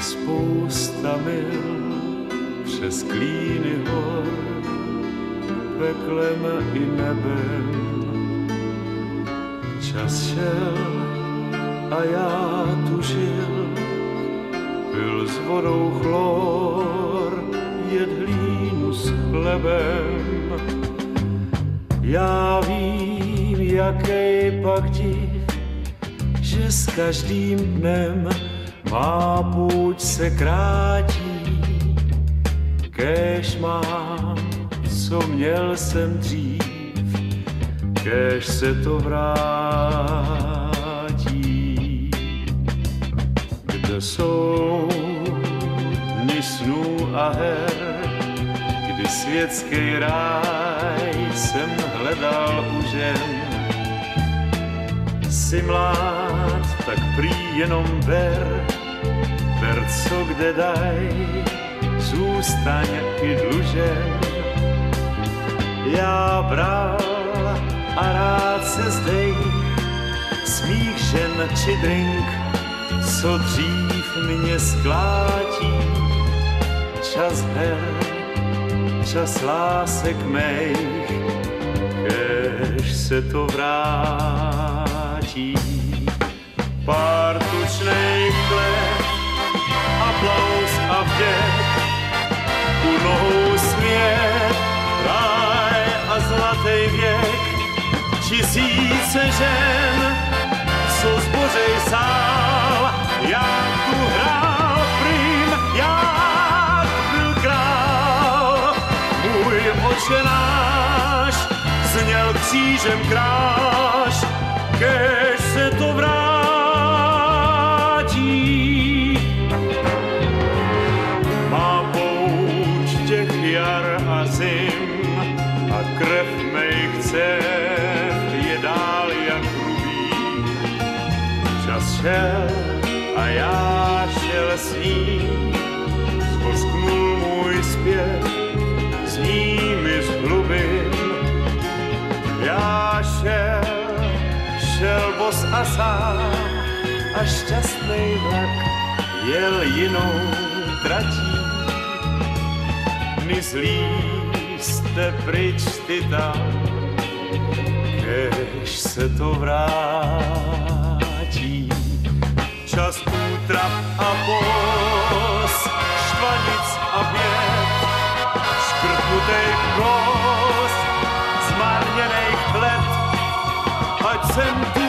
spousta mil přes klíny hor, peklem i nebem. Čas šel a já tu žil, pil s vodou chlor, jet hlínu s chlebem. Já vím, jakej pak div, že s každým dnem má půjť se krátí. Kéž mám, co měl jsem dřív, kéž se to vrátí. Kde jsou dny snů a her, kdy světský ráj jsem hledal u žen. Jsi mlád, tak prý jenom ber, co kde daj, zůstaň i dlužen. Já bral a rád se zdejch, smích žen či drink, co dřív mě sklátí. Čas her, čas lásek mých, kéž se to vrátí. Pár tučných let, aplaus a vděk, u nohou smět, ráj a zlatý věk. Tisíce žen, co zbořej sál, jak tu hrál prým, jak byl král. Můj Otče náš zněl křížem kráž, kéž se to vrátí. Má pouť těch jar a zim a krev mých dcev je dál jak hrubý. Čas šel a já šel s ním, zbosknul můj zpěv, zní mi z hlubin. Já šel bos a sám a šťastnej vlak jel jinou tratí. Dny zlí jste pryč ty tam, kéž se to vrátí. Čas útrap a bos, štvanic a běd, škrtnutej kos, zmarněných let, ať jsem tu